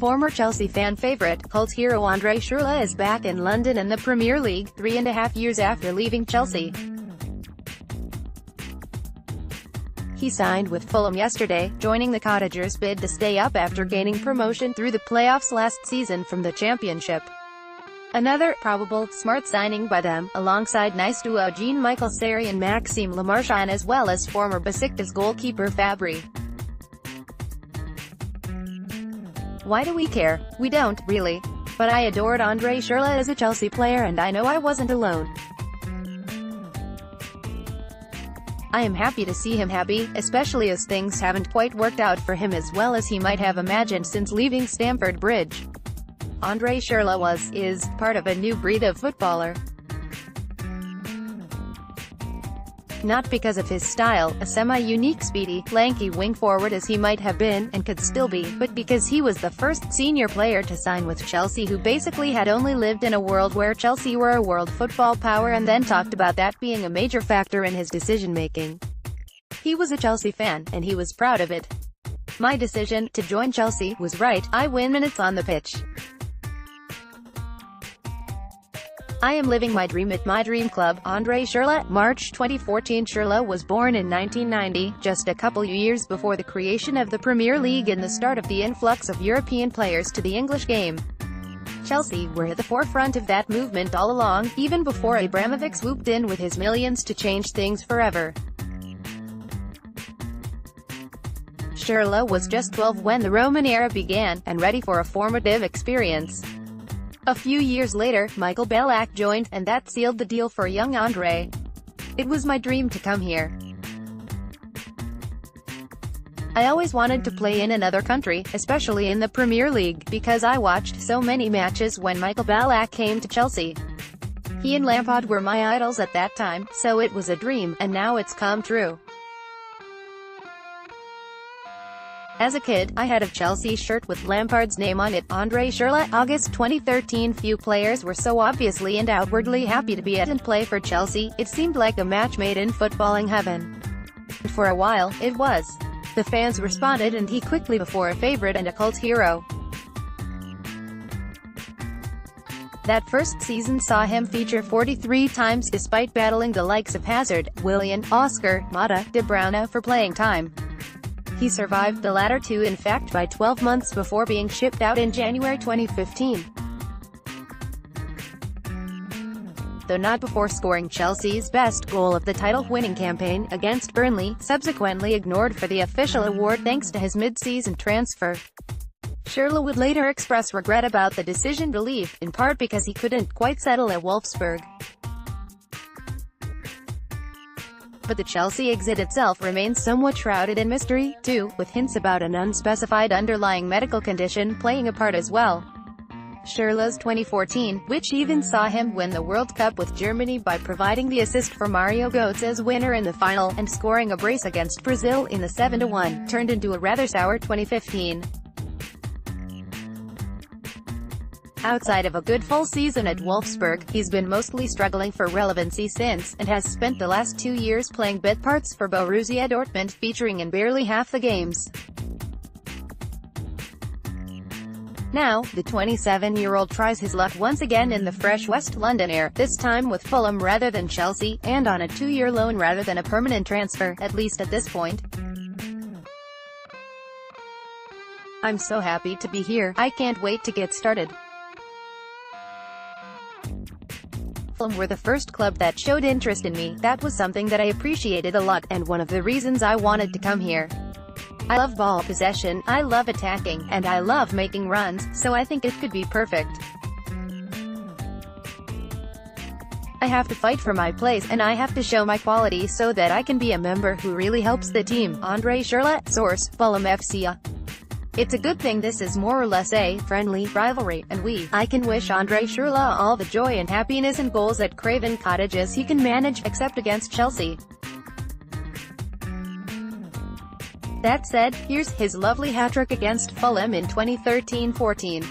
Former Chelsea fan favourite, cult hero André Schürrle is back in London in the Premier League, 3.5 years after leaving Chelsea. He signed with Fulham yesterday, joining the Cottagers' bid to stay up after gaining promotion through the playoffs last season from the Championship. Another probable smart signing by them, alongside nice duo Michaël Seri and Maxime Marchand, as well as former Besiktas goalkeeper Fabri. Why do we care? We don't, really. But I adored André Schürrle as a Chelsea player, and I know I wasn't alone. I am happy to see him happy, especially as things haven't quite worked out for him as well as he might have imagined since leaving Stamford Bridge. André Schürrle is part of a new breed of footballer. Not because of his style, a semi-unique speedy, lanky wing forward as he might have been, and could still be, but because he was the first senior player to sign with Chelsea who basically had only lived in a world where Chelsea were a world football power and then talked about that being a major factor in his decision-making. He was a Chelsea fan, and he was proud of it. My decision to join Chelsea was right. I win minutes on the pitch. I am living my dream at my dream club. André Schürrle, March 2014. Schürrle was born in 1990, just a couple years before the creation of the Premier League and the start of the influx of European players to the English game. Chelsea were at the forefront of that movement all along, even before Abramovich swooped in with his millions to change things forever. Schürrle was just 12 when the Roman era began, and ready for a formative experience. A few years later, Michaël joined, and that sealed the deal for young André. It was my dream to come here. I always wanted to play in another country, especially in the Premier League, because I watched so many matches when Michaël came to Chelsea. He and Lampard were my idols at that time, so it was a dream, and now it's come true. As a kid, I had a Chelsea shirt with Lampard's name on it. André Schürrle, August 2013. Few players were so obviously and outwardly happy to be at and play for Chelsea. It seemed like a match made in footballing heaven. For a while, it was. The fans responded and he quickly became a favourite and a cult hero. That first season saw him feature 43 times despite battling the likes of Hazard, Willian, Oscar, Mata, De Bruyne for playing time. He survived the latter two in fact by 12 months before being shipped out in January 2015. Though not before scoring Chelsea's best goal of the title-winning campaign, against Burnley, subsequently ignored for the official award thanks to his mid-season transfer. Schürrle would later express regret about the decision to leave, in part because he couldn't quite settle at Wolfsburg. But the Chelsea exit itself remains somewhat shrouded in mystery, too, with hints about an unspecified underlying medical condition playing a part as well. Schürrle's 2014, which even saw him win the World Cup with Germany by providing the assist for Mario Götze's winner in the final, and scoring a brace against Brazil in the 7-1, turned into a rather sour 2015. Outside of a good full season at Wolfsburg, he's been mostly struggling for relevancy since, and has spent the last 2 years playing bit parts for Borussia Dortmund, featuring in barely half the games. Now, the 27-year-old tries his luck once again in the fresh West London air, this time with Fulham rather than Chelsea, and on a 2-year loan rather than a permanent transfer, at least at this point. I'm so happy to be here, I can't wait to get started. Fulham were the first club that showed interest in me. That was something that I appreciated a lot, and one of the reasons I wanted to come here. I love ball possession, I love attacking, and I love making runs, so I think it could be perfect. I have to fight for my place, and I have to show my quality so that I can be a member who really helps the team. André Schürrle, source, Fulham FC. It's a good thing this is more or less a friendly rivalry, and I can wish André Schürrle all the joy and happiness and goals at Craven Cottage as he can manage, except against Chelsea. That said, here's his lovely hat-trick against Fulham in 2013-14.